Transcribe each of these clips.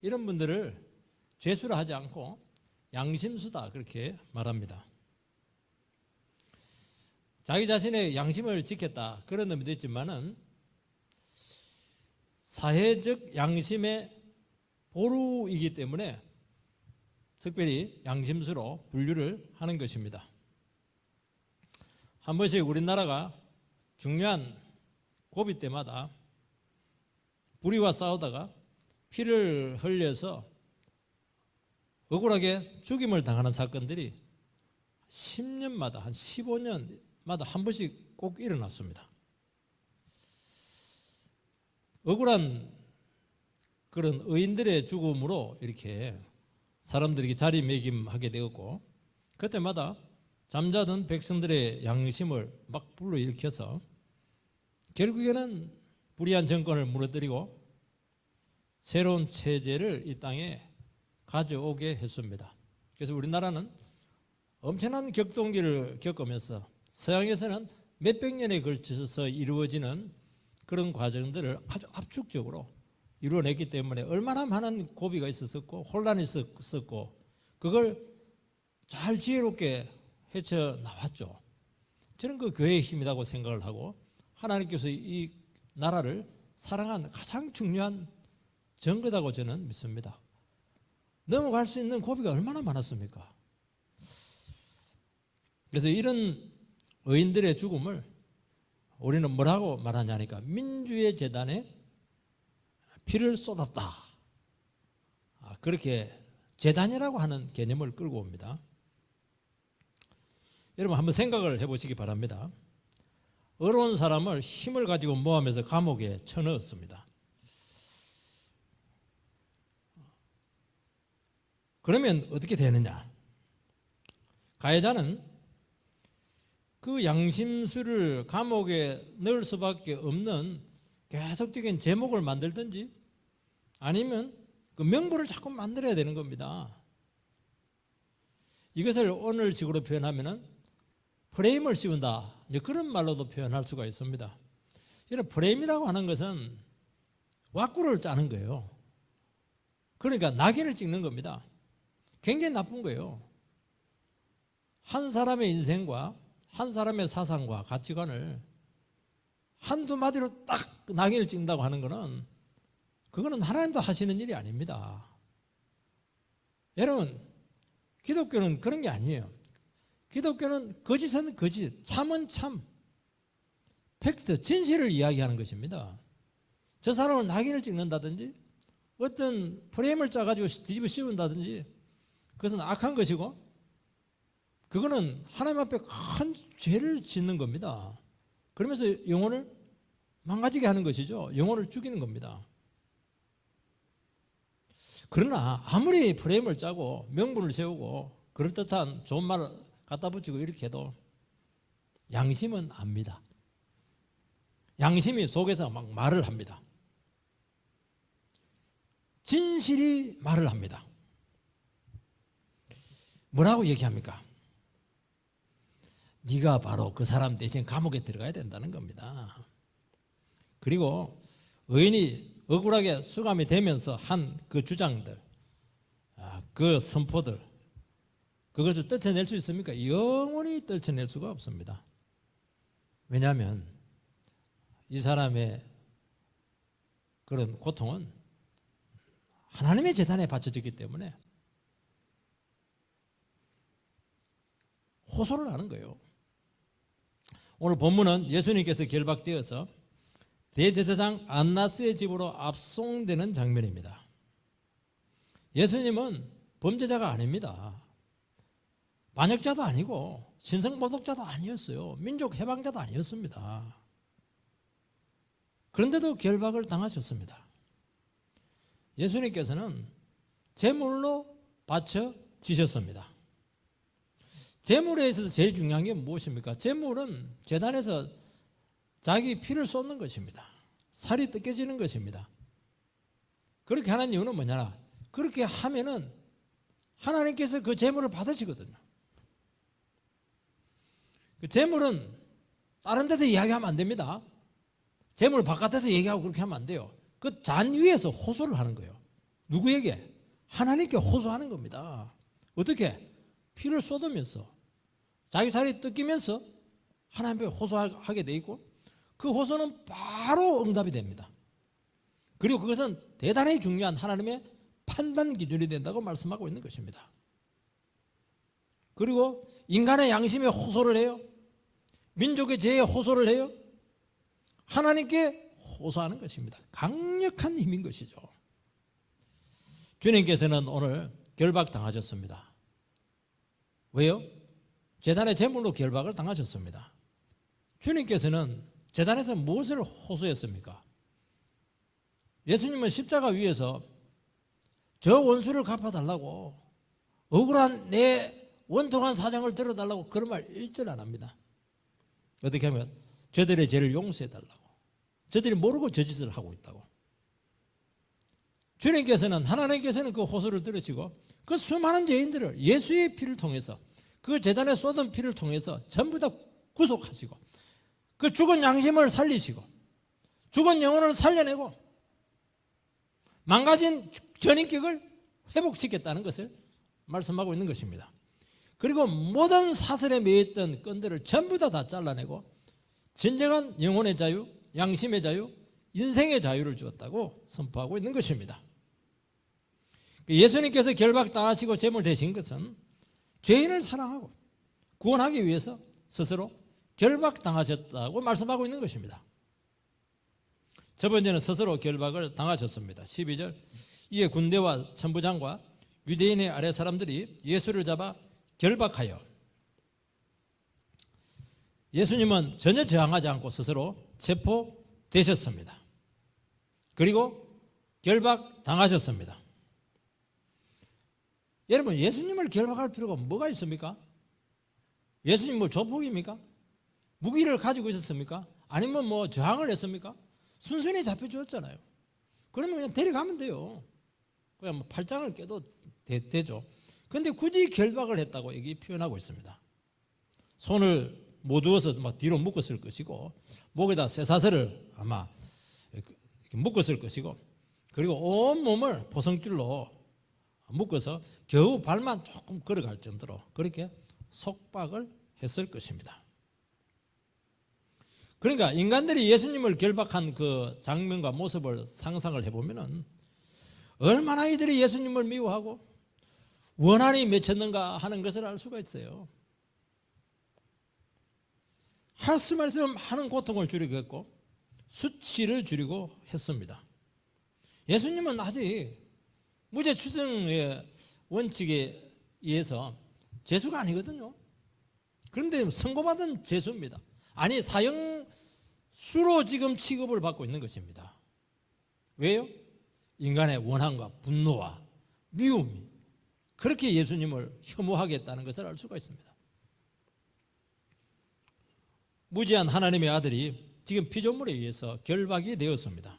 이런 분들을 죄수라 하지 않고 양심수다 그렇게 말합니다. 자기 자신의 양심을 지켰다 그런 의미도 있지만은 사회적 양심의 보루이기 때문에 특별히 양심수로 분류를 하는 것입니다. 한 번씩 우리나라가 중요한 고비 때마다 불의와 싸우다가 피를 흘려서 억울하게 죽임을 당하는 사건들이 10년마다 한 15년마다 한 번씩 꼭 일어났습니다. 억울한 그런 의인들의 죽음으로 이렇게 사람들에게 자리매김하게 되었고 그때마다 잠자던 백성들의 양심을 막 불러일으켜서 결국에는 불의한 정권을 무너뜨리고 새로운 체제를 이 땅에 가져오게 했습니다. 그래서 우리나라는 엄청난 격동기를 겪으면서 서양에서는 몇백 년에 걸쳐서 이루어지는 그런 과정들을 아주 압축적으로 이루어냈기 때문에 얼마나 많은 고비가 있었고 혼란이 있었고 그걸 잘 지혜롭게 헤쳐나왔죠. 저는 그 교회의 힘이라고 생각을 하고 하나님께서 이 나라를 사랑한 가장 중요한 증거다고 저는 믿습니다. 넘어갈 수 있는 고비가 얼마나 많았습니까? 그래서 이런 의인들의 죽음을 우리는 뭐라고 말하냐니까 민주의 재단에 피를 쏟았다. 그렇게 재단이라고 하는 개념을 끌고 옵니다. 여러분 한번 생각을 해보시기 바랍니다. 어려운 사람을 힘을 가지고 모함해서 감옥에 쳐넣었습니다. 그러면 어떻게 되느냐? 가해자는 그 양심수를 감옥에 넣을 수밖에 없는 계속적인 제목을 만들든지 아니면 그 명분을 자꾸 만들어야 되는 겁니다. 이것을 오늘식으로 표현하면은 프레임을 씌운다. 그런 말로도 표현할 수가 있습니다. 이런 프레임이라고 하는 것은 왁구를 짜는 거예요. 그러니까 낙인을 찍는 겁니다. 굉장히 나쁜 거예요. 한 사람의 인생과 한 사람의 사상과 가치관을 한두 마디로 딱 낙인을 찍는다고 하는 것은 그거는 하나님도 하시는 일이 아닙니다. 여러분, 기독교는 그런 게 아니에요. 기독교는 거짓은 거짓, 참은 참, 팩트, 진실을 이야기하는 것입니다. 저 사람을 낙인을 찍는다든지 어떤 프레임을 짜가지고 뒤집어 씌운다든지 그것은 악한 것이고 그거는 하나님 앞에 큰 죄를 짓는 겁니다. 그러면서 영혼을 망가지게 하는 것이죠. 영혼을 죽이는 겁니다. 그러나 아무리 프레임을 짜고 명분을 세우고 그럴듯한 좋은 말을 갖다 붙이고 이렇게 해도 양심은 압니다. 양심이 속에서 막 말을 합니다. 진실이 말을 합니다. 뭐라고 얘기합니까? 네가 바로 그 사람 대신 감옥에 들어가야 된다는 겁니다. 그리고 의인이 억울하게 수감이 되면서 한 그 주장들, 그 선포들, 그것을 떨쳐낼 수 있습니까? 영원히 떨쳐낼 수가 없습니다. 왜냐하면 이 사람의 그런 고통은 하나님의 재단에 바쳐졌기 때문에 호소를 하는 거예요. 오늘 본문은 예수님께서 결박되어서 대제사장 안나스의 집으로 압송되는 장면입니다. 예수님은 범죄자가 아닙니다. 반역자도 아니고 신성모독자도 아니었어요. 민족 해방자도 아니었습니다. 그런데도 결박을 당하셨습니다. 예수님께서는 제물로 바쳐지셨습니다. 제물에 있어서 제일 중요한 게 무엇입니까? 제물은 제단에서 자기 피를 쏟는 것입니다. 살이 뜯겨지는 것입니다. 그렇게 하는 이유는 뭐냐? 그렇게 하면은 하나님께서 그 제물을 받으시거든요. 그 제물은 다른 데서 이야기하면 안 됩니다. 제물 바깥에서 얘기하고 그렇게 하면 안 돼요. 그 잔 위에서 호소를 하는 거예요. 누구에게? 하나님께 호소하는 겁니다. 어떻게? 피를 쏟으면서 자기 살이 뜯기면서 하나님께 호소하게 돼 있고 그 호소는 바로 응답이 됩니다. 그리고 그것은 대단히 중요한 하나님의 판단 기준이 된다고 말씀하고 있는 것입니다. 그리고 인간의 양심에 호소를 해요. 민족의 죄에 호소를 해요. 하나님께 호소하는 것입니다. 강력한 힘인 것이죠. 주님께서는 오늘 결박당하셨습니다. 왜요? 제단의 제물로 결박을 당하셨습니다. 주님께서는 제단에서 무엇을 호소했습니까? 예수님은 십자가 위에서 저 원수를 갚아달라고, 억울한 내 원통한 사정을 들어달라고 그런 말 일절 안 합니다. 어떻게 하면 저들의 죄를 용서해달라고, 저들이 모르고 저 짓을 하고 있다고. 주님께서는, 하나님께서는 그 호소를 들으시고 그 수많은 죄인들을 예수의 피를 통해서, 그 제단에 쏟은 피를 통해서 전부 다 구속하시고 그 죽은 양심을 살리시고 죽은 영혼을 살려내고 망가진 전인격을 회복시켰다는 것을 말씀하고 있는 것입니다. 그리고 모든 사슬에 매였던 끈들을 전부 다 잘라내고 진정한 영혼의 자유, 양심의 자유, 인생의 자유를 주었다고 선포하고 있는 것입니다. 예수님께서 결박당하시고 제물 되신 것은 죄인을 사랑하고 구원하기 위해서 스스로 결박당하셨다고 말씀하고 있는 것입니다. 첫 번째는 스스로 결박을 당하셨습니다. 12절, 이에 군대와 천부장과 유대인의 아래 사람들이 예수를 잡아 결박하여, 예수님은 전혀 저항하지 않고 스스로 체포되셨습니다. 그리고 결박당하셨습니다. 여러분, 예수님을 결박할 필요가 뭐가 있습니까? 예수님 뭐 조폭입니까? 무기를 가지고 있었습니까? 아니면 뭐 저항을 했습니까? 순순히 잡혀주었잖아요. 그러면 그냥 데려가면 돼요. 그냥 뭐 팔짱을 껴도 되죠. 그런데 굳이 결박을 했다고 여기 표현하고 있습니다. 손을 못 누워서 막 뒤로 묶었을 것이고 목에다 쇠사슬을 아마 이렇게 묶었을 것이고, 그리고 온 몸을 포성줄로 묶어서 겨우 발만 조금 걸어갈 정도로 그렇게 속박을 했을 것입니다. 그러니까 인간들이 예수님을 결박한 그 장면과 모습을 상상을 해보면 얼마나 이들이 예수님을 미워하고 원한이 맺혔는가 하는 것을 알 수가 있어요. 할 수 말수 없는 많은 고통을 줄이고 했고 수치를 줄이고 했습니다. 예수님은 아직 무죄 추정의 원칙에 의해서 죄수가 아니거든요. 그런데 선고받은 죄수입니다. 아니, 사형수로 지금 취급을 받고 있는 것입니다. 왜요? 인간의 원한과 분노와 미움이 그렇게 예수님을 혐오하게 했다는 것을 알 수가 있습니다. 무지한 하나님의 아들이 지금 피조물에 의해서 결박이 되었습니다.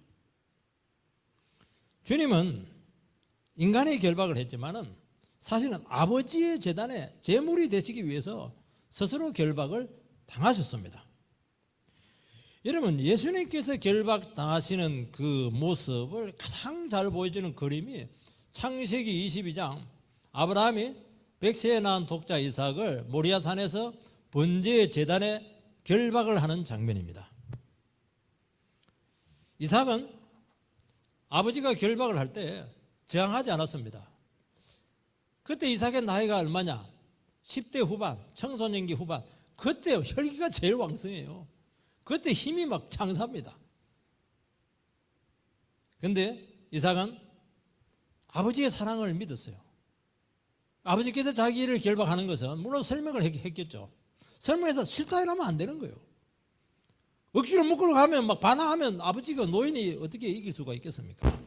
주님은 인간의 결박을 했지만은 사실은 아버지의 제단에 제물이 되시기 위해서 스스로 결박을 당하셨습니다. 여러분, 예수님께서 결박당하시는 그 모습을 가장 잘 보여주는 그림이 창세기 22장, 아브라함이 백세에 낳은 독자 이삭을 모리아산에서 번제의 제단에 결박을 하는 장면입니다. 이삭은 아버지가 결박을 할 때 저항하지 않았습니다. 그때 이삭의 나이가 얼마냐? 10대 후반, 청소년기 후반. 그때 혈기가 제일 왕성해요. 그때 힘이 막 장사합니다. 그런데 이삭은 아버지의 사랑을 믿었어요. 아버지께서 자기를 결박하는 것은 물론 설명을 했겠죠. 설명해서 싫다 이러면 안 되는 거예요. 억지로 묶으러 가면 막 반항하면 아버지가 노인이 어떻게 이길 수가 있겠습니까?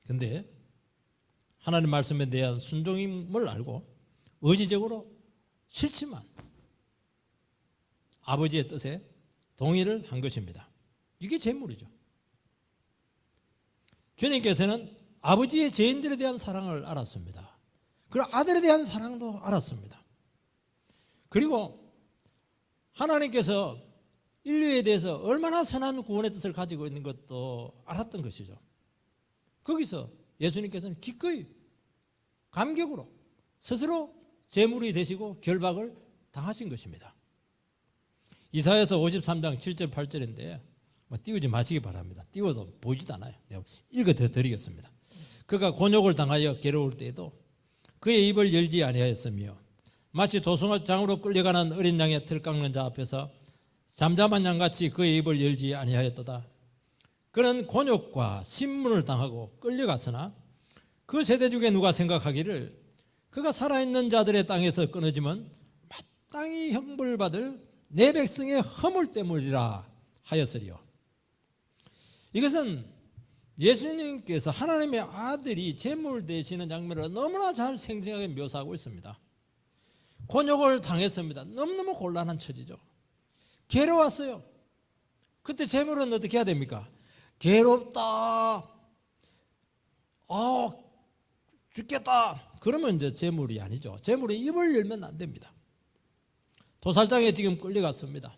그런데 하나님 말씀에 대한 순종임을 알고 의지적으로 싫지만 아버지의 뜻에 동의를 한 것입니다. 이게 제물이죠. 주님께서는 아버지의 죄인들에 대한 사랑을 알았습니다. 그리고 아들에 대한 사랑도 알았습니다. 그리고 하나님께서 인류에 대해서 얼마나 선한 구원의 뜻을 가지고 있는 것도 알았던 것이죠. 거기서 예수님께서는 기꺼이 감격으로 스스로 제물이 되시고 결박을 당하신 것입니다. 이사야서 53장 7절 8절인데 띄우지 마시기 바랍니다. 띄워도 보이지도 않아요. 내가 읽어 드리겠습니다. 그가 곤욕을 당하여 괴로울 때에도 그의 입을 열지 아니하였으며 마치 도성장으로 끌려가는 어린 양의 틀 깎는 자 앞에서 잠잠한 양같이 그의 입을 열지 아니하였도다. 그는 곤욕과 신문을 당하고 끌려갔으나 그 세대 중에 누가 생각하기를 그가 살아있는 자들의 땅에서 끊어지면 마땅히 형벌받을 내 백성의 허물 때문이라 하였으리요. 이것은 예수님께서 하나님의 아들이 제물 되시는 장면을 너무나 잘 생생하게 묘사하고 있습니다. 곤욕을 당했습니다. 너무너무 곤란한 처지죠. 괴로웠어요. 그때 제물은 어떻게 해야 됩니까? 괴롭다. 죽겠다. 그러면 이제 제물이 아니죠. 제물은 입을 열면 안 됩니다. 도살장에 지금 끌려갔습니다.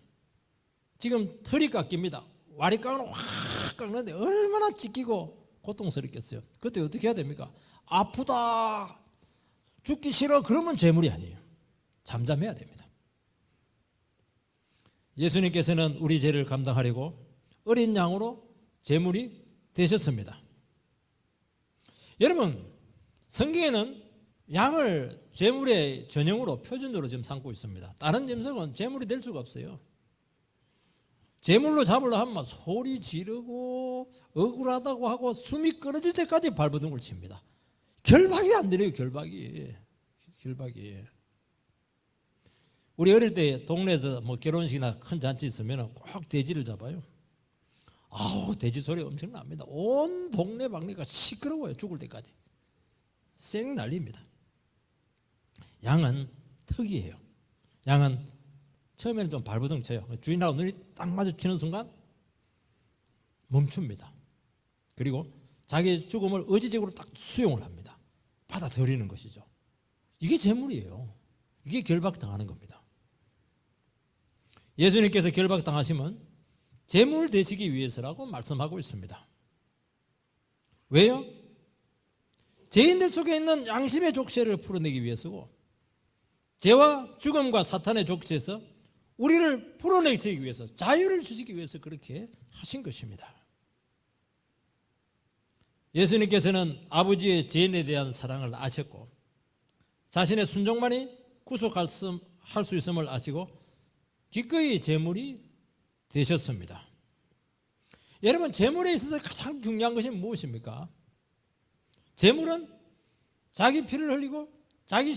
지금 털이 깎입니다. 와리깡으로 확 깎는데 얼마나 찢기고 고통스럽겠어요. 그때 어떻게 해야 됩니까? 아프다. 죽기 싫어. 그러면 제물이 아니에요. 잠잠해야 됩니다. 예수님께서는 우리 죄를 감당하려고 어린 양으로 제물이 되셨습니다. 여러분, 성경에는 양을 제물의 전형으로 표준으로 지금 삼고 있습니다. 다른 짐승은 제물이 될 수가 없어요. 제물로 잡으려 하면 소리 지르고 억울하다고 하고 숨이 끊어질 때까지 발버둥을 칩니다. 결박이 안 되네요. 결박이. 우리 어릴 때 동네에서 뭐 결혼식이나 큰 잔치 있으면 꼭 돼지를 잡아요. 아우, 돼지 소리 엄청납니다. 온 동네 방네가 시끄러워요. 죽을 때까지. 쌩 난립니다. 양은 특이해요. 양은 처음에는 좀 발버둥 쳐요. 주인하고 눈이 딱 마주치는 순간 멈춥니다. 그리고 자기 죽음을 의지적으로 딱 수용을 합니다. 받아들이는 것이죠. 이게 제물이에요. 이게 결박당하는 겁니다. 예수님께서 결박당하시면 제물 되시기 위해서라고 말씀하고 있습니다. 왜요? 죄인들 속에 있는 양심의 족쇄를 풀어내기 위해서고, 죄와 죽음과 사탄의 족쇄에서 우리를 풀어내기 위해서, 자유를 주시기 위해서 그렇게 하신 것입니다. 예수님께서는 아버지의 죄인에 대한 사랑을 아셨고 자신의 순종만이 구속할 수 있음을 아시고 기꺼이 제물이 되셨습니다. 여러분, 제물에 있어서 가장 중요한 것이 무엇입니까? 제물은 자기 피를 흘리고 자기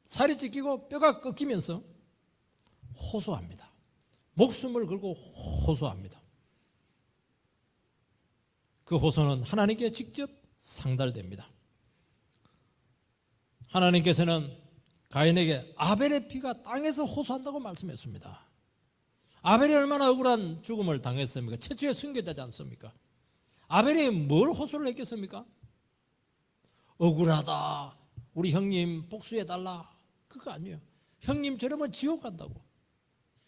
살이 찢기고 뼈가 꺾이면서 호소합니다. 목숨을 걸고 호소합니다. 그 호소는 하나님께 직접 상달됩니다. 하나님께서는 가인에게 아벨의 피가 땅에서 호소한다고 말씀했습니다. 아벨이 얼마나 억울한 죽음을 당했습니까? 최초의 순교자지 않습니까? 아벨이 뭘 호소를 했겠습니까? 억울하다. 우리 형님 복수해달라. 그거 아니에요. 형님 저러면 지옥 간다고.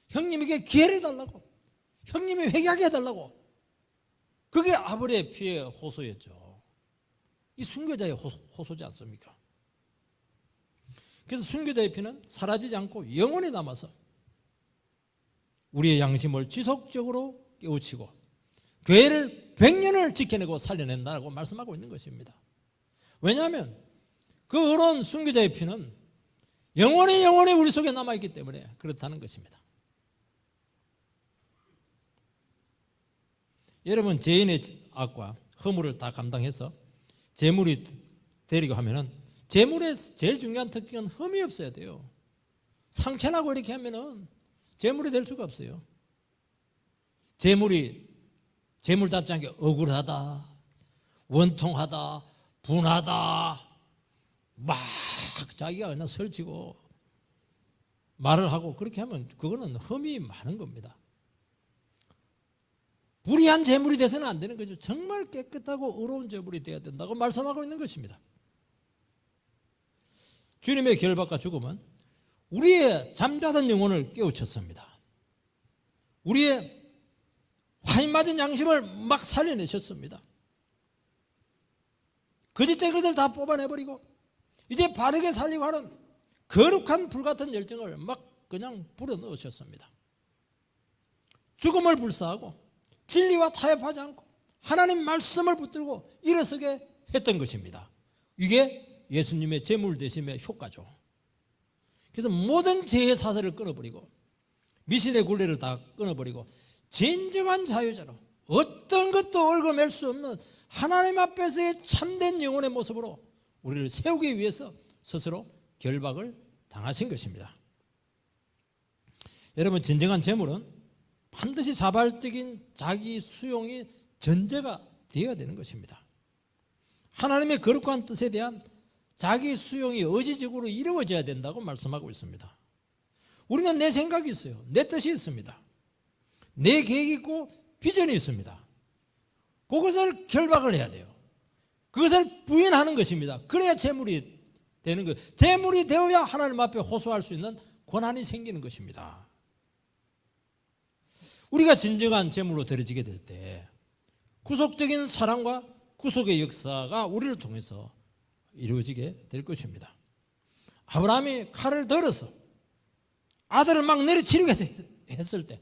형님에게 기회를 달라고. 형님이 회개하게 해달라고. 그게 아벨의 피의 호소였죠. 이 순교자의 호소지 않습니까? 그래서 순교자의 피는 사라지지 않고 영원히 남아서 우리의 양심을 지속적으로 깨우치고 교회를 100년을 지켜내고 살려낸다고 말씀하고 있는 것입니다. 왜냐하면 그 의로운 순교자의 피는 영원히 우리 속에 남아있기 때문에 그렇다는 것입니다. 여러분, 죄인의 악과 허물을 다 감당해서 제물이 되려고 하면은 제물의 제일 중요한 특징은 흠이 없어야 돼요. 상처나고 이렇게 하면은 제물이 될 수가 없어요. 제물답지 않게 억울하다, 원통하다, 분하다, 막 자기가 그냥 설치고 말을 하고 그렇게 하면 그거는 흠이 많은 겁니다. 불의한 제물이 돼서는 안 되는 거죠. 정말 깨끗하고 의로운 제물이 되어야 된다고 말씀하고 있는 것입니다. 주님의 결박과 죽음은 우리의 잠자던 영혼을 깨우쳤습니다. 우리의 화인 맞은 양심을 막 살려내셨습니다. 거짓된 것을 다 뽑아내버리고 이제 바르게 살려고 하는 거룩한 불같은 열정을 막 그냥 불어넣으셨습니다. 죽음을 불사하고 진리와 타협하지 않고 하나님 말씀을 붙들고 일어서게 했던 것입니다. 이게 예수님의 제물되심의 효과죠. 그래서 모든 죄의 사슬을 끊어버리고 미신의 굴레를 다 끊어버리고 진정한 자유자로 어떤 것도 얽어맬 수 없는 하나님 앞에서의 참된 영혼의 모습으로 우리를 세우기 위해서 스스로 결박을 당하신 것입니다. 여러분, 진정한 제물은 반드시 자발적인 자기 수용이 전제가 되어야 되는 것입니다. 하나님의 거룩한 뜻에 대한 자기 수용이 의지적으로 이루어져야 된다고 말씀하고 있습니다. 우리는 내 생각이 있어요. 내 뜻이 있습니다. 내 계획이 있고 비전이 있습니다. 그것을 결박을 해야 돼요. 그것을 부인하는 것입니다. 그래야 제물이 되는 거예요. 제물이 되어야 하나님 앞에 호소할 수 있는 권한이 생기는 것입니다. 우리가 진정한 제물로 드려지게 될 때 구속적인 사랑과 구속의 역사가 우리를 통해서 이루어지게 될 것입니다. 아브라함이 칼을 들어서 아들을 막 내리치려고 했을 때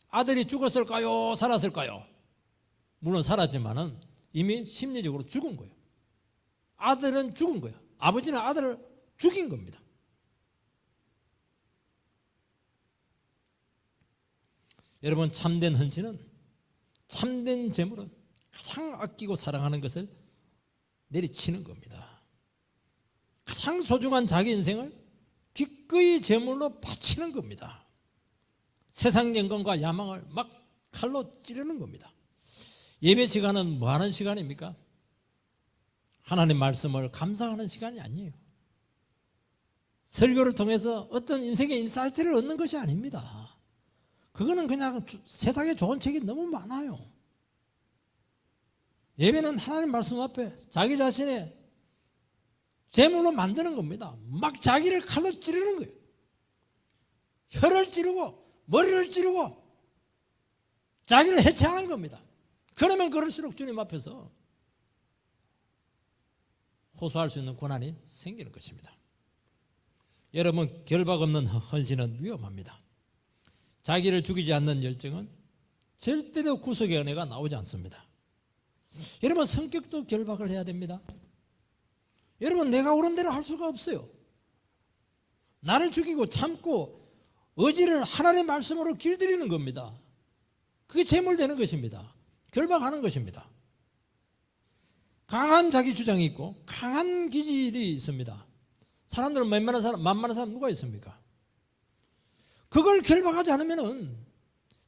아들이 죽었을까요? 살았을까요? 물론 살았지만은 이미 심리적으로 죽은 거예요. 아들은 죽은 거예요. 아버지는 아들을 죽인 겁니다. 여러분, 참된 헌신은, 참된 제물은 가장 아끼고 사랑하는 것을 내리치는 겁니다. 가장 소중한 자기 인생을 기꺼이 제물로 바치는 겁니다. 세상 영광과 야망을 막 칼로 찌르는 겁니다. 예배 시간은 뭐 하는 시간입니까? 하나님 말씀을 감상하는 시간이 아니에요. 설교를 통해서 어떤 인생의 인사이트를 얻는 것이 아닙니다. 그거는 그냥 세상에 좋은 책이 너무 많아요. 예배는 하나님 말씀 앞에 자기 자신의 제물로 만드는 겁니다. 막 자기를 칼로 찌르는 거예요. 혀를 찌르고 머리를 찌르고 자기를 해체하는 겁니다. 그러면 그럴수록 주님 앞에서 호소할 수 있는 권한이 생기는 것입니다. 여러분, 결박 없는 헌신은 위험합니다. 자기를 죽이지 않는 열정은 절대로 구속의 은혜가 나오지 않습니다. 여러분, 성격도 결박을 해야 됩니다. 여러분, 내가 옳은 대로 할 수가 없어요. 나를 죽이고 참고 의지를 하나님의 말씀으로 길들이는 겁니다. 그게 제물되는 것입니다. 결박하는 것입니다. 강한 자기 주장이 있고 강한 기질이 있습니다. 사람들은 만만한 사람 누가 있습니까? 그걸 결박하지 않으면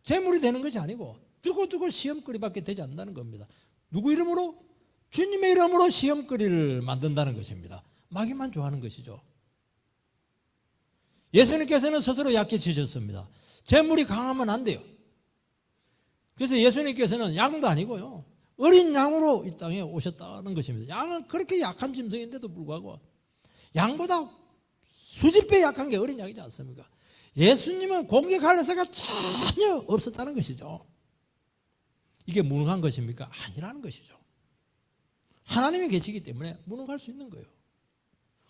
제물이 되는 것이 아니고 두고두고 시험거리밖에 되지 않는다는 겁니다. 누구 이름으로? 주님의 이름으로 시험거리를 만든다는 것입니다. 마귀만 좋아하는 것이죠. 예수님께서는 스스로 약해지셨습니다. 제물이 강하면 안 돼요. 그래서 예수님께서는 양도 아니고요, 어린 양으로 이 땅에 오셨다는 것입니다. 양은 그렇게 약한 짐승인데도 불구하고 양보다 수십 배 약한 게 어린 양이지 않습니까? 예수님은 공격할 의사가 전혀 없었다는 것이죠. 이게 무능한 것입니까? 아니라는 것이죠. 하나님이 계시기 때문에 무능할 수 있는 거예요.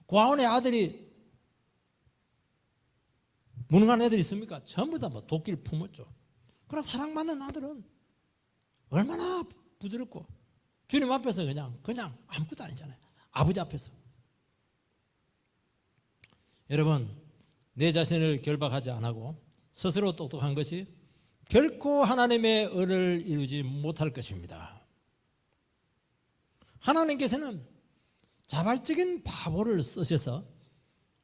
고아원의 아들이 무능한 애들이 있습니까? 전부 다 뭐 도끼를 품었죠. 그러나 사랑받는 아들은 얼마나 부드럽고 주님 앞에서 그냥 아무것도 아니잖아요. 아버지 앞에서. 여러분, 내 자신을 결박하지 않고 스스로 똑똑한 것이 결코 하나님의 의를 이루지 못할 것입니다. 하나님께서는 자발적인 바보를 쓰셔서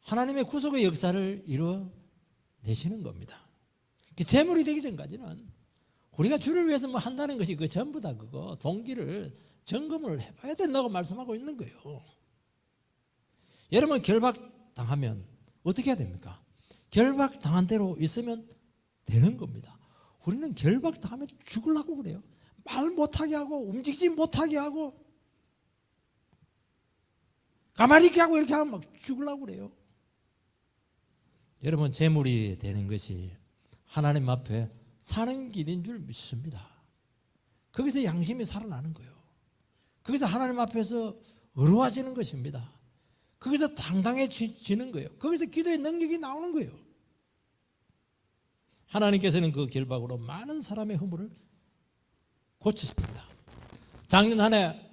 하나님의 구속의 역사를 이루어내시는 겁니다. 제물이 되기 전까지는 우리가 주를 위해서 뭐 한다는 것이 그 전부 다 그거 동기를 점검을 해봐야 된다고 말씀하고 있는 거예요. 여러분, 결박당하면 어떻게 해야 됩니까? 결박당한 대로 있으면 되는 겁니다. 우리는 결박당하면 죽으려고 그래요. 말 못하게 하고 움직이지 못하게 하고 가만히 있게 하고 이렇게 하면 막 죽으려고 그래요. 여러분, 제물이 되는 것이 하나님 앞에 사는 길인 줄 믿습니다. 거기서 양심이 살아나는 거예요. 거기서 하나님 앞에서 어려워지는 것입니다. 거기서 당당해지는 거예요. 거기서 기도의 능력이 나오는 거예요. 하나님께서는 그 결박으로 많은 사람의 허물을 고치십니다. 작년 한 해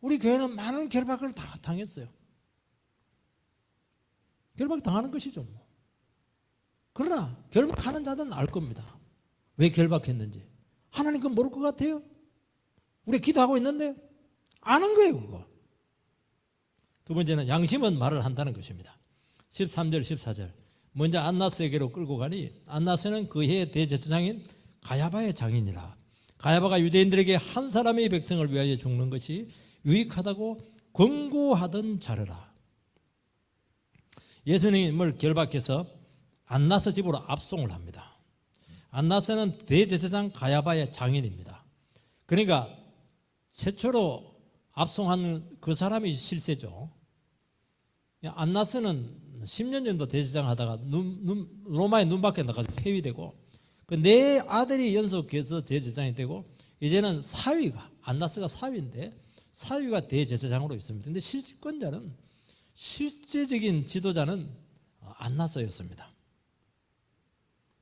우리 교회는 많은 결박을 당했어요. 결박 당하는 것이죠. 그러나 결박하는 자들은 알 겁니다. 왜 결박했는지. 하나님 그건 모를 것 같아요? 우리 기도하고 있는데 아는 거예요, 그거. 두 번째는 양심은 말을 한다는 것입니다. 13절 14절 먼저 안나스에게로 끌고 가니 안나스는 그 해의 대제사장인 가야바의 장인이라. 가야바가 유대인들에게 한 사람의 백성을 위하여 죽는 것이 유익하다고 권고하던 자르라. 예수님을 결박해서 안나스 집으로 압송을 합니다. 안나스는 대제사장 가야바의 장인입니다. 그러니까 최초로 압송한 그 사람이 실세죠. 안나스는 10년 정도 대제사장 하다가 로마의 눈밖에 나가서 폐위되고 그 네 아들이 연속해서 대제사장이 되고 이제는 사위가 안나스가 사위인데 사위가 대제사장으로 있습니다. 그런데 실권자는 실제적인 지도자는 안나스였습니다.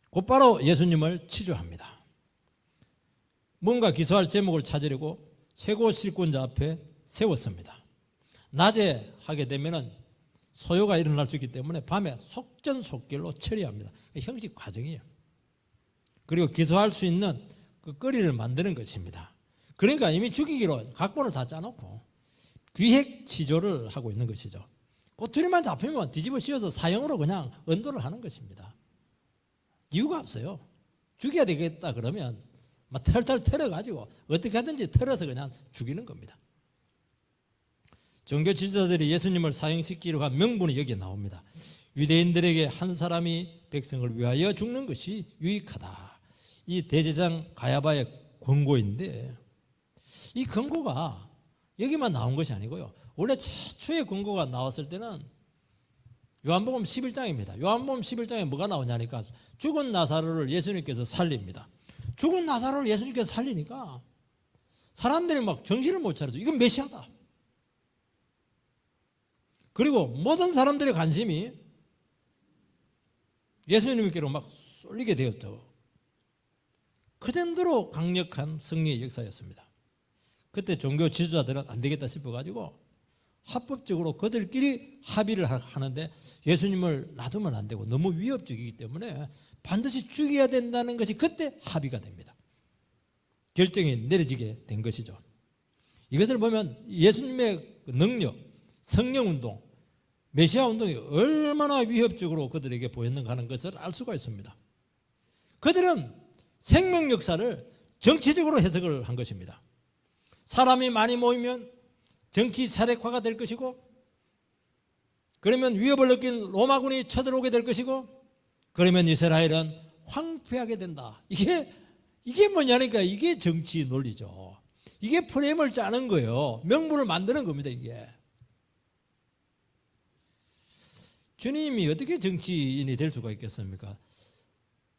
곧바로 예수님을 치조합니다. 뭔가 기소할 제목을 찾으려고 최고 실권자 앞에 세웠습니다. 낮에 하게 되면은 소요가 일어날 수 있기 때문에 밤에 속전속결로 처리합니다. 형식 과정이에요. 그리고 기소할 수 있는 그 거리를 만드는 것입니다. 그러니까 이미 죽이기로 각본을 다 짜놓고 기획 치조를 하고 있는 것이죠. 꼬투리만 잡히면 뒤집어 씌워서 사형으로 그냥 언도를 하는 것입니다. 이유가 없어요. 죽여야 되겠다 그러면 막 털털 털어가지고 어떻게 하든지 털어서 그냥 죽이는 겁니다. 종교 지도자들이 예수님을 사형시키려고 한 명분이 여기에 나옵니다. 유대인들에게 한 사람이 백성을 위하여 죽는 것이 유익하다. 이 대제사장 가야바의 권고인데 이 권고가 여기만 나온 것이 아니고요. 원래 최초의 권고가 나왔을 때는 요한복음 11장입니다. 요한복음 11장에 뭐가 나오냐니까 죽은 나사로를 예수님께서 살립니다. 죽은 나사로를 예수님께서 살리니까 사람들이 막 정신을 못 차려서 이건 메시아다. 그리고 모든 사람들의 관심이 예수님께로 막 쏠리게 되었죠. 그 정도로 강력한 승리의 역사였습니다. 그때 종교 지도자들은 안 되겠다 싶어가지고 합법적으로 그들끼리 합의를 하는데 예수님을 놔두면 안 되고 너무 위협적이기 때문에 반드시 죽여야 된다는 것이 그때 합의가 됩니다. 결정이 내려지게 된 것이죠. 이것을 보면 예수님의 능력, 성령운동, 메시아운동이 얼마나 위협적으로 그들에게 보였는가 하는 것을 알 수가 있습니다. 그들은 생명 역사를 정치적으로 해석을 한 것입니다. 사람이 많이 모이면 정치 사력화가 될 것이고 그러면 위협을 느낀 로마군이 쳐들어오게 될 것이고 그러면 이스라엘은 황폐하게 된다. 이게 뭐냐니까 이게 정치 논리죠. 이게 프레임을 짜는 거예요. 명분을 만드는 겁니다. 이게. 주님이 어떻게 정치인이 될 수가 있겠습니까?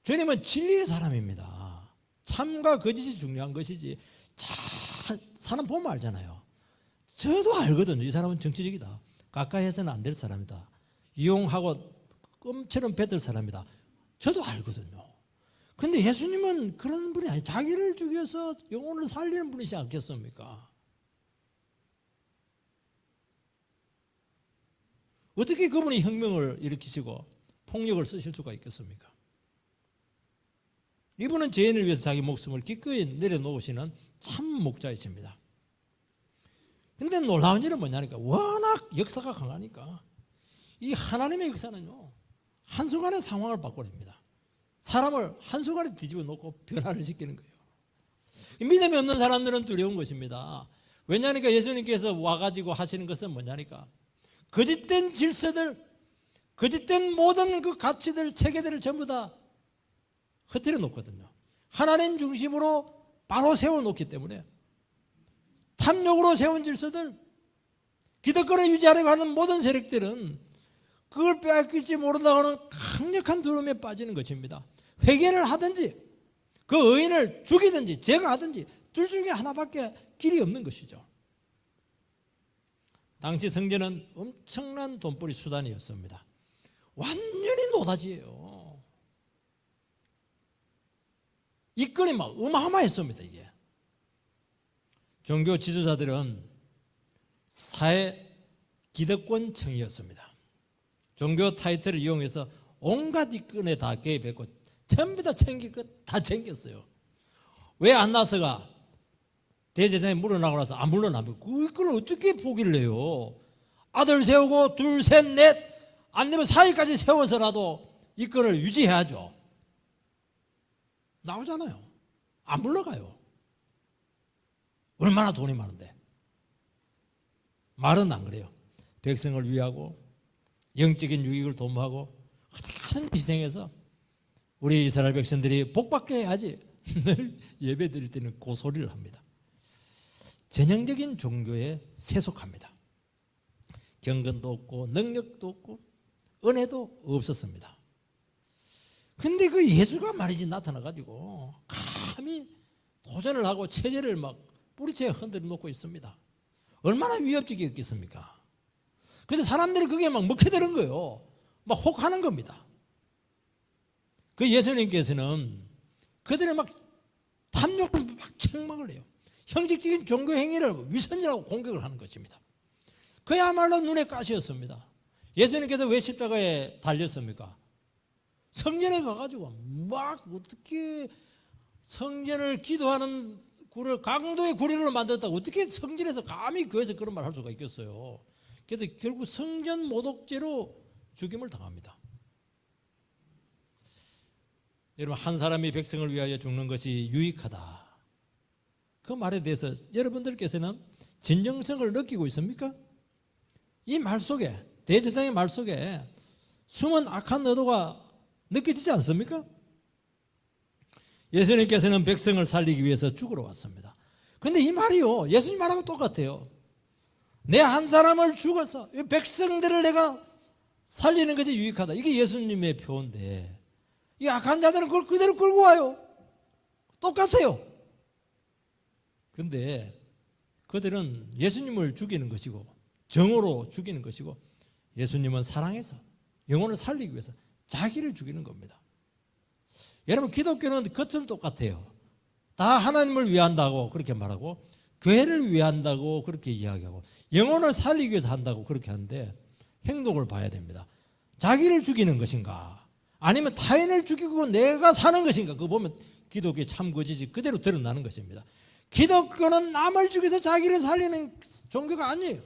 주님은 진리의 사람입니다. 참과 거짓이 중요한 것이지 사람 보면 알잖아요. 저도 알거든요. 이 사람은 정치적이다. 가까이 해서는 안 될 사람이다. 이용하고 껌처럼 뱉을 사람이다. 저도 알거든요. 근데 예수님은 그런 분이 아니에요. 자기를 죽여서 영혼을 살리는 분이지 않겠습니까? 어떻게 그분이 혁명을 일으키시고 폭력을 쓰실 수가 있겠습니까? 이분은 죄인을 위해서 자기 목숨을 기꺼이 내려놓으시는 참 목자이십니다. 그런데 놀라운 일은 뭐냐니까 워낙 역사가 강하니까 이 하나님의 역사는요 한순간에 상황을 바꿔냅니다. 사람을 한순간에 뒤집어 놓고 변화를 시키는 거예요. 믿음이 없는 사람들은 두려운 것입니다. 왜냐하니까 예수님께서 와가지고 하시는 것은 뭐냐니까 거짓된 질서들, 거짓된 모든 그 가치들, 체계들을 전부 다 흐트려 놓거든요. 하나님 중심으로 바로 세워놓기 때문에 탐욕으로 세운 질서들, 기득권을 유지하려고 하는 모든 세력들은 그걸 빼앗길지 모른다고 하는 강력한 두려움에 빠지는 것입니다. 회개를 하든지 그 의인을 죽이든지 제거하든지 둘 중에 하나밖에 길이 없는 것이죠. 당시 성전은 엄청난 돈벌이 수단이었습니다. 완전히 노다지예요. 이권이 막 어마어마했습니다. 이게 종교 지도자들은 사회 기득권층이었습니다. 종교 타이틀을 이용해서 온갖 이권에 다 개입했고 전부 다 챙길 것 다 챙겼어요. 왜 안 나서가? 대제사장이 물러나고 나서 안 물러나면 그 이권을 어떻게 포기를 해요? 아들 세우고 둘, 셋, 넷 안 되면 사위까지 세워서라도 이권을 유지해야죠. 나오잖아요. 안 물러가요. 얼마나 돈이 많은데. 말은 안 그래요. 백성을 위하고 영적인 유익을 도모하고 큰 희생해서 우리 이스라엘 백성들이 복받게 해야지 늘 예배 드릴 때는 그 소리를 합니다. 전형적인 종교에 세속합니다. 경건도 없고 능력도 없고 은혜도 없었습니다. 근데 그 예수가 말이지 나타나가지고 감히 도전을 하고 체제를 막 뿌리채 흔들어 놓고 있습니다. 얼마나 위협적이었겠습니까? 근데 사람들이 그게 막 먹혀드는 거예요. 막 혹하는 겁니다. 그 예수님께서는 그들의 막 탐욕을 막 책망을 해요. 형식적인 종교 행위를 위선이라고 공격을 하는 것입니다. 그야말로 눈에 가시였습니다. 예수님께서 왜 십자가에 달렸습니까? 성전에 가가지고 막 어떻게 성전을 기도하는 구를 강도의 구리로 만들었다고 어떻게 성전에서 감히 교회에서 그런 말 할 수가 있겠어요. 그래서 결국 성전 모독죄로 죽임을 당합니다. 여러분, 한 사람이 백성을 위하여 죽는 것이 유익하다. 그 말에 대해서 여러분들께서는 진정성을 느끼고 있습니까? 이 말 속에, 대제사장의 말 속에 숨은 악한 의도가 느껴지지 않습니까? 예수님께서는 백성을 살리기 위해서 죽으러 왔습니다. 그런데 이 말이요, 예수님 말하고 똑같아요. 내 한 사람을 죽어서 백성들을 내가 살리는 것이 유익하다. 이게 예수님의 표인데 이 악한 자들은 그걸 그대로 끌고 와요. 똑같아요. 그런데 그들은 예수님을 죽이는 것이고 정오로 죽이는 것이고 예수님은 사랑해서 영혼을 살리기 위해서 자기를 죽이는 겁니다. 여러분, 기독교는 겉은 똑같아요. 다 하나님을 위한다고 그렇게 말하고 교회를 위한다고 그렇게 이야기하고 영혼을 살리기 위해서 한다고 그렇게 하는데 행동을 봐야 됩니다. 자기를 죽이는 것인가 아니면 타인을 죽이고 내가 사는 것인가, 그거 보면 기독교의 참 거짓이 그대로 드러나는 것입니다. 기독교는 남을 죽여서 자기를 살리는 종교가 아니에요.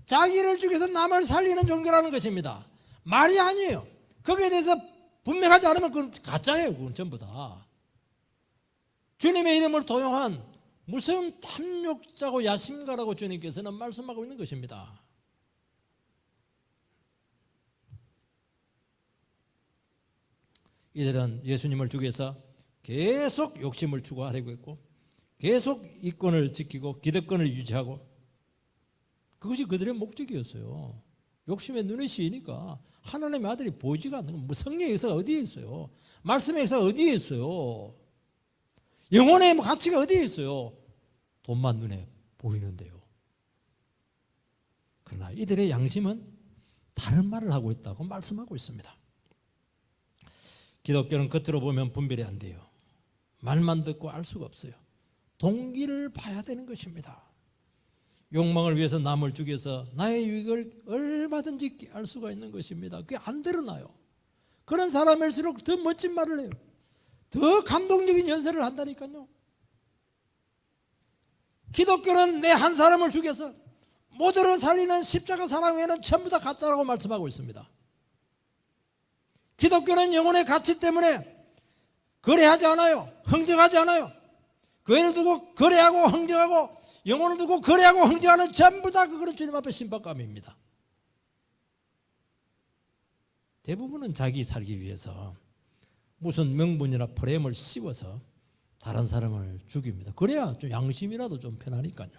자기를 죽여서 남을 살리는 종교라는 것입니다. 말이 아니에요. 거기에 대해서 분명하지 않으면 그건 가짜예요. 그건 전부 다. 주님의 이름을 도용한 무슨 탐욕자고 야심가라고 주님께서는 말씀하고 있는 것입니다. 이들은 예수님을 죽여서 계속 욕심을 추구하려고 했고 계속 이권을 지키고 기득권을 유지하고 그것이 그들의 목적이었어요. 욕심에 눈이 씌이니까 하나님의 아들이 보이지가 않는 거예요. 성령의 역사가 어디에 있어요? 말씀의 역사가 어디에 있어요? 영혼의 가치가 어디에 있어요? 돈만 눈에 보이는데요. 그러나 이들의 양심은 다른 말을 하고 있다고 말씀하고 있습니다. 기독교는 겉으로 보면 분별이 안 돼요. 말만 듣고 알 수가 없어요. 동기를 봐야 되는 것입니다. 욕망을 위해서 남을 죽여서 나의 유익을 얼마든지 알 수가 있는 것입니다. 그게 안 드러나요. 그런 사람일수록 더 멋진 말을 해요. 더 감동적인 연설을 한다니까요. 기독교는 내 한 사람을 죽여서 모두를 살리는 십자가 사랑 외에는 전부 다 가짜라고 말씀하고 있습니다. 기독교는 영혼의 가치 때문에 거래하지 않아요. 흥정하지 않아요. 교회를 두고 거래하고 흥정하고 영혼을 두고 거래하고 흥정하는 전부 다 그거는 주님 앞에 신박감입니다. 대부분은 자기 살기 위해서 무슨 명분이나 프레임을 씌워서 다른 사람을 죽입니다. 그래야 좀 양심이라도 좀 편하니까요.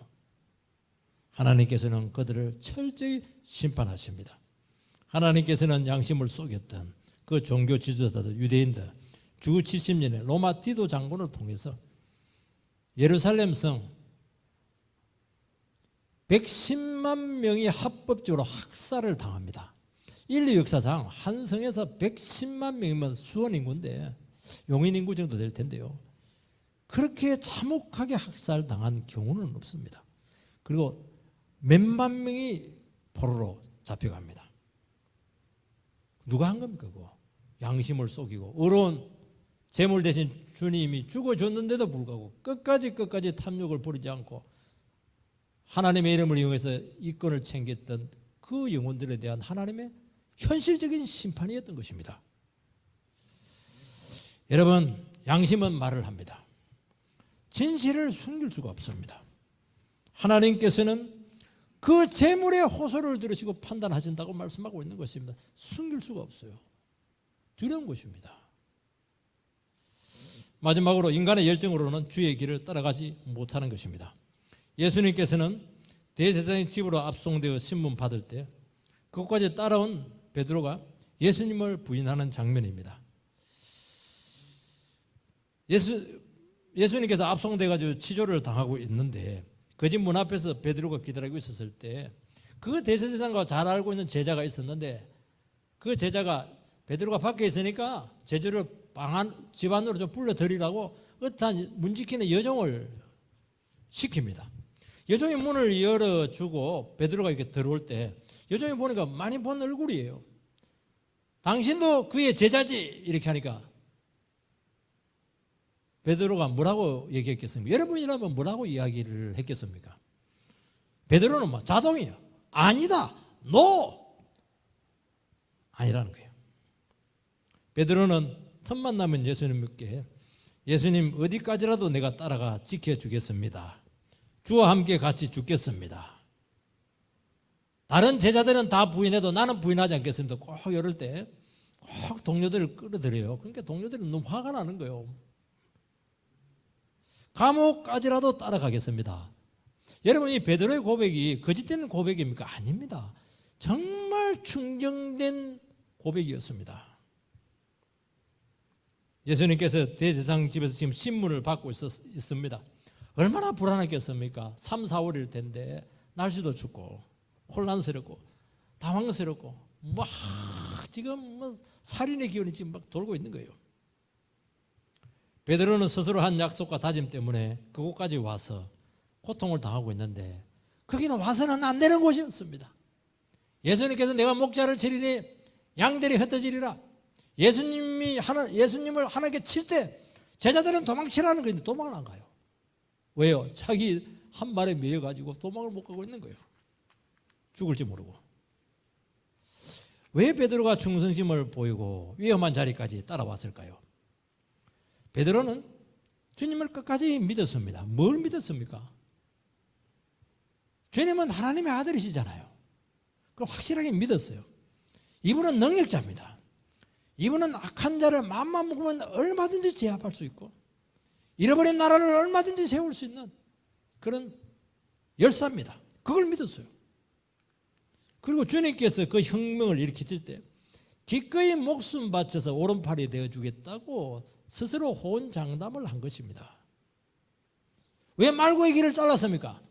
하나님께서는 그들을 철저히 심판하십니다. 하나님께서는 양심을 속였던 그 종교 지도자들 유대인들 주 70년에 로마 디도 장군을 통해서 예루살렘 성 110만 명이 합법적으로 학살을 당합니다. 인류 역사상 한 성에서 110만 명이면 수원 인구인데 용인 인구 정도 될 텐데요. 그렇게 참혹하게 학살당한 경우는 없습니다. 그리고 몇만 명이 포로로 잡혀갑니다. 누가 한 겁니까? 그거? 양심을 속이고 어려운 재물 대신 주님이 죽어줬는데도 불구하고 끝까지 탐욕을 버리지 않고 하나님의 이름을 이용해서 이권을 챙겼던 그 영혼들에 대한 하나님의 현실적인 심판이었던 것입니다. 여러분, 양심은 말을 합니다. 진실을 숨길 수가 없습니다. 하나님께서는 그 재물의 호소를 들으시고 판단하신다고 말씀하고 있는 것입니다. 숨길 수가 없어요. 두려운 것입니다. 마지막으로 인간의 열정으로는 주의 길을 따라가지 못하는 것입니다. 예수님께서는 대제사장의 집으로 압송되어 신문 받을 때 그것까지 따라온 베드로가 예수님을 부인하는 장면입니다. 예수님께서 압송돼가지고 치조를 당하고 있는데 그 집 문 앞에서 베드로가 기다리고 있었을 때 그 대제사장과 잘 알고 있는 제자가 있었는데 그 제자가 베드로가 밖에 있으니까 제자를 집 안으로 좀 불러들이라고 어떠한 문 지키는 여종을 시킵니다. 여종이 문을 열어주고 베드로가 이렇게 들어올 때 여종이 보니까 많이 본 얼굴이에요. 당신도 그의 제자지 이렇게 하니까 베드로가 뭐라고 얘기했겠습니까? 여러분이라면 뭐라고 이야기를 했겠습니까? 베드로는 뭐 자동이에요. 아니다. NO! 아니라는 거예요. 베드로는 틈만 나면 예수님께 예수님 어디까지라도 내가 따라가 지켜주겠습니다. 주와 함께 같이 죽겠습니다. 다른 제자들은 다 부인해도 나는 부인하지 않겠습니다. 꼭 이럴 때 꼭 동료들을 끌어들여요. 그러니까 동료들이 너무 화가 나는 거예요. 감옥까지라도 따라가겠습니다. 여러분, 이 베드로의 고백이 거짓된 고백입니까? 아닙니다. 정말 충정된 고백이었습니다. 예수님께서 대제사장 집에서 지금 신문을 받고 있습니다. 얼마나 불안했겠습니까? 3, 4월일 텐데 날씨도 춥고 혼란스럽고 당황스럽고 막 지금 살인의 기운이 지금 막 돌고 있는 거예요. 베드로는 스스로 한 약속과 다짐 때문에 그곳까지 와서 고통을 당하고 있는데 거기는 와서는 안 되는 곳이었습니다. 예수님께서 내가 목자를 치리니 양들이 흩어지리라. 예수님을 하나님께 칠 때 제자들은 도망치라는 거인데 도망을 안 가요. 왜요? 자기 한 말에 매여가지고 도망을 못 가고 있는 거예요. 죽을지 모르고. 왜 베드로가 충성심을 보이고 위험한 자리까지 따라왔을까요? 베드로는 주님을 끝까지 믿었습니다. 뭘 믿었습니까? 주님은 하나님의 아들이시잖아요. 그걸 확실하게 믿었어요. 이분은 능력자입니다. 이분은 악한 자를 마음만 먹으면 얼마든지 제압할 수 있고 잃어버린 나라를 얼마든지 세울 수 있는 그런 열사입니다. 그걸 믿었어요. 그리고 주님께서 그 혁명을 일으키실 때 기꺼이 목숨 바쳐서 오른팔이 되어주겠다고 스스로 호언장담을 한 것입니다. 왜 말고의 길을 잘랐습니까?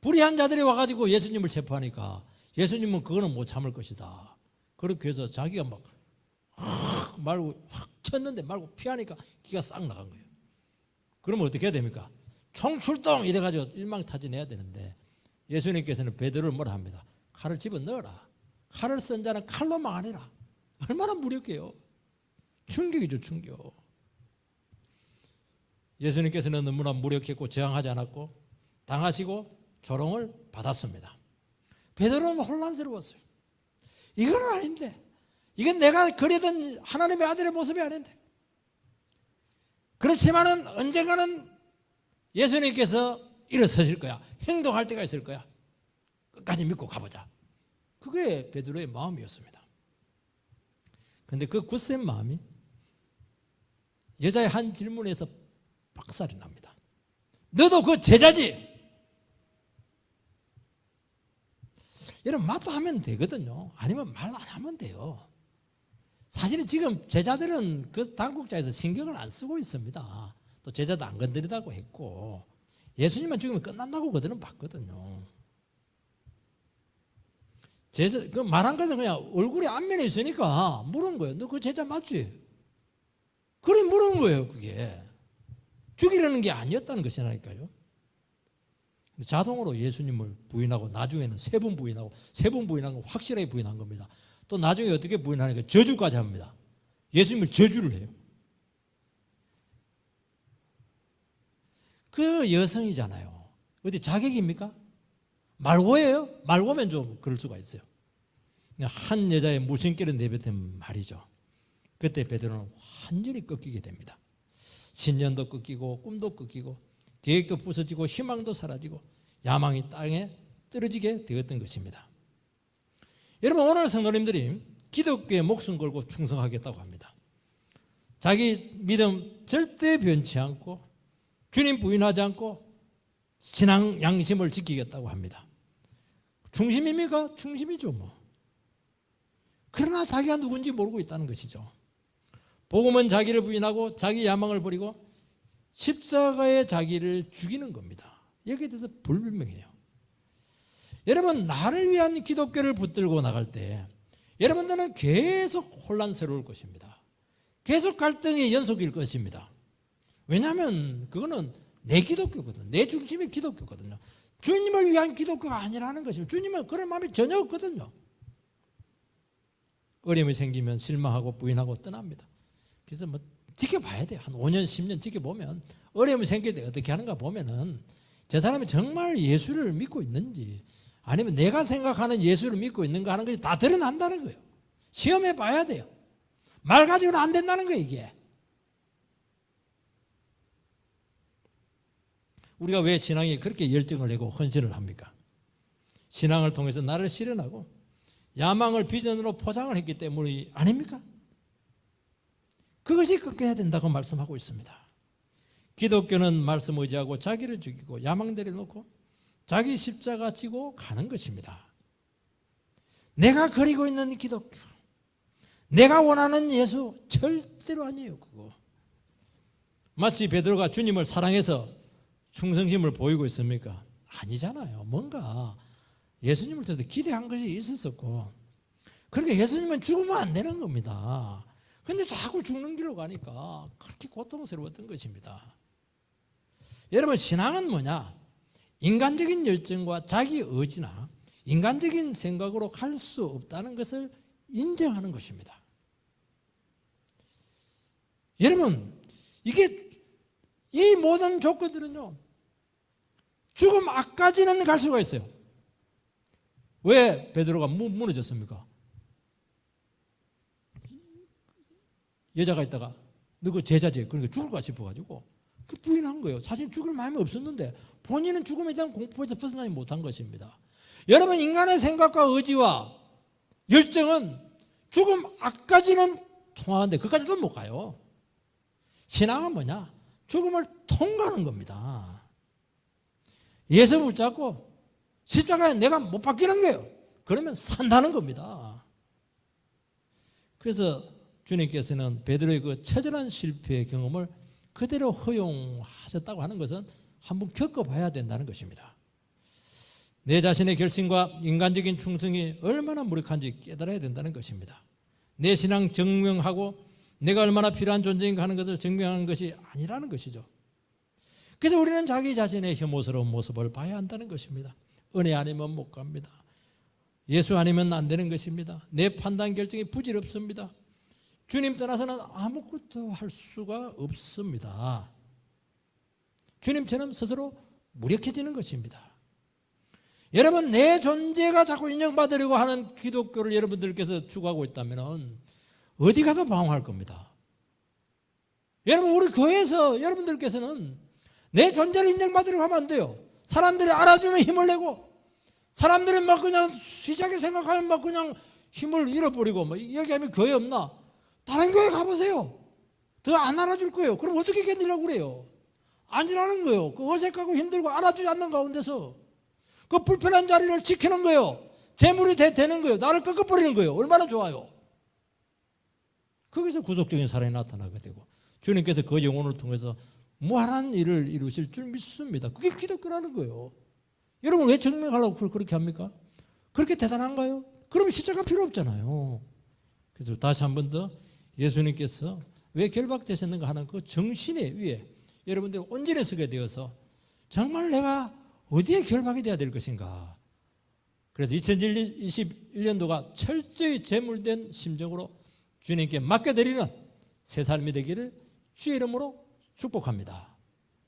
불의한 자들이 와가지고 예수님을 체포하니까 예수님은 그거는 못 참을 것이다. 그렇게 해서 자기가 막 말고 확 쳤는데 말고 피하니까 기가 싹 나간 거예요. 그러면 어떻게 해야 됩니까? 총출동 이래가지고 일망타진해야 되는데 예수님께서는 베드로를 뭐라 합니다. 칼을 집어넣어라. 칼을 쓴 자는 칼로 망하리라. 얼마나 무력해요. 충격이죠, 충격. 예수님께서는 너무나 무력했고 저항하지 않았고 당하시고 조롱을 받았습니다. 베드로는 혼란스러웠어요. 이건 아닌데, 이건 내가 그리던 하나님의 아들의 모습이 아닌데. 그렇지만은 언젠가는 예수님께서 일어서실 거야. 행동할 때가 있을 거야. 끝까지 믿고 가보자. 그게 베드로의 마음이었습니다. 그런데 그 굳센 마음이 여자의 한 질문에서 박살이 납니다. 너도 그 제자지? 여러분, 맞다 하면 되거든요. 아니면 말 안 하면 돼요. 사실은 지금 제자들은 그 당국자에서 신경을 안 쓰고 있습니다. 또 제자도 안 건드리다고 했고 예수님만 죽으면 끝난다고 그들은 봤거든요. 그 말한 것은 그냥 얼굴이 앞면에 있으니까 물은 거예요. 너 그 제자 맞지? 그래 물은 거예요. 그게 죽이려는 게 아니었다는 것이라니까요. 자동으로 예수님을 부인하고 나중에는 세 번 부인하고 세 번 부인한 거 확실하게 부인한 겁니다. 또 나중에 어떻게 부인하니까 저주까지 합니다. 예수님을 저주를 해요. 그 여성이잖아요. 어디 자객입니까? 말고예요? 말고면 좀 그럴 수가 있어요. 한 여자의 무심결에 내뱉은 말이죠. 그때 베드로는 완전히 꺾이게 됩니다. 신년도 꺾이고 꿈도 꺾이고 계획도 부서지고 희망도 사라지고 야망이 땅에 떨어지게 되었던 것입니다. 여러분 오늘 성도님들이 기독교에 목숨 걸고 충성하겠다고 합니다. 자기 믿음 절대 변치 않고 주님 부인하지 않고 신앙 양심을 지키겠다고 합니다. 중심입니까? 중심이죠 뭐. 그러나 자기가 누군지 모르고 있다는 것이죠. 복음은 자기를 부인하고 자기 야망을 버리고 십자가에 자기를 죽이는 겁니다. 여기에 대해서 불분명해요. 여러분 나를 위한 기독교를 붙들고 나갈 때 여러분들은 계속 혼란스러울 것입니다. 계속 갈등의 연속일 것입니다. 왜냐하면 그거는 내 기독교거든요. 내 중심의 기독교거든요. 주님을 위한 기독교가 아니라는 것입니다. 주님은 그런 마음이 전혀 없거든요. 어려움이 생기면 실망하고 부인하고 떠납니다. 그래서 뭐 지켜봐야 돼요. 한 5년, 10년 지켜보면 어려움이 생길 때 어떻게 하는가 보면은 저 사람이 정말 예수를 믿고 있는지 아니면 내가 생각하는 예수를 믿고 있는가 하는 것이 다 드러난다는 거예요. 시험해 봐야 돼요. 말 가지고는 안 된다는 거예요, 이게. 우리가 왜 신앙에 그렇게 열정을 내고 헌신을 합니까? 신앙을 통해서 나를 실현하고 야망을 비전으로 포장을 했기 때문이 아닙니까? 그것이 꺾여야 된다고 말씀하고 있습니다. 기독교는 말씀 의지하고 자기를 죽이고 야망 내려놓고 자기 십자가 지고 가는 것입니다. 내가 그리고 있는 기독교, 내가 원하는 예수 절대로 아니에요. 그거 마치 베드로가 주님을 사랑해서 충성심을 보이고 있습니까? 아니잖아요. 뭔가 예수님을 통해서 기대한 것이 있었었고 그러니까 예수님은 죽으면 안 되는 겁니다. 그런데 자꾸 죽는 길로 가니까 그렇게 고통스러웠던 것입니다. 여러분 신앙은 뭐냐? 인간적인 열정과 자기 의지나 인간적인 생각으로 갈 수 없다는 것을 인정하는 것입니다. 여러분 이게 이 모든 조건들은요 죽음 앞까지는 갈 수가 있어요. 왜 베드로가 무너졌습니까? 여자가 있다가 너 그 제자지 그러니까 죽을까 싶어가지고 그 부인한 거예요. 사실 죽을 마음이 없었는데 본인은 죽음에 대한 공포에서 벗어나지 못한 것입니다. 여러분 인간의 생각과 의지와 열정은 죽음 앞까지는 통하는데 그까지도 못 가요. 신앙은 뭐냐? 죽음을 통과하는 겁니다. 예수 붙잡고 십자가에 내가 못 박히는 거예요. 그러면 산다는 겁니다. 그래서 주님께서는 베드로의 그 처절한 실패의 경험을 그대로 허용하셨다고 하는 것은 한번 겪어봐야 된다는 것입니다. 내 자신의 결심과 인간적인 충성이 얼마나 무력한지 깨달아야 된다는 것입니다. 내 신앙 증명하고 내가 얼마나 필요한 존재인가 하는 것을 증명하는 것이 아니라는 것이죠. 그래서 우리는 자기 자신의 혐오스러운 모습을 봐야 한다는 것입니다. 은혜 아니면 못 갑니다. 예수 아니면 안 되는 것입니다. 내 판단 결정이 부질없습니다. 주님 떠나서는 아무것도 할 수가 없습니다. 주님처럼 스스로 무력해지는 것입니다. 여러분 내 존재가 자꾸 인정받으려고 하는 기독교를 여러분들께서 추구하고 있다면 어디 가도 방황할 겁니다. 여러분 우리 교회에서 여러분들께서는 내 존재를 인정받으려고 하면 안 돼요. 사람들이 알아주면 힘을 내고 사람들이 막 그냥 시작에 생각하면 막 그냥 힘을 잃어버리고 막 얘기하면 교회 없나? 다른 교회 가보세요. 더 안 알아줄 거예요. 그럼 어떻게 견디려고 그래요? 아니라는 거예요. 그 어색하고 힘들고 알아주지 않는 가운데서 그 불편한 자리를 지키는 거예요. 재물이 되는 거예요. 나를 꺾어버리는 거예요. 얼마나 좋아요. 거기서 구속적인 사랑이 나타나게 되고 주님께서 그 영혼을 통해서 무한한 일을 이루실 줄 믿습니다. 그게 기독교라는 거예요. 여러분 왜 증명하려고 그렇게 합니까? 그렇게 대단한가요? 그럼 십자가 필요 없잖아요. 그래서 다시 한 번 더 예수님께서 왜 결박되셨는가 하는 그 정신의 위에 여러분들이 온전히 서게 되어서 정말 내가 어디에 결박이 돼야 될 것인가. 그래서 2021년도가 철저히 제물된 심정으로 주님께 맡겨드리는 새 삶이 되기를 주의 이름으로 축복합니다.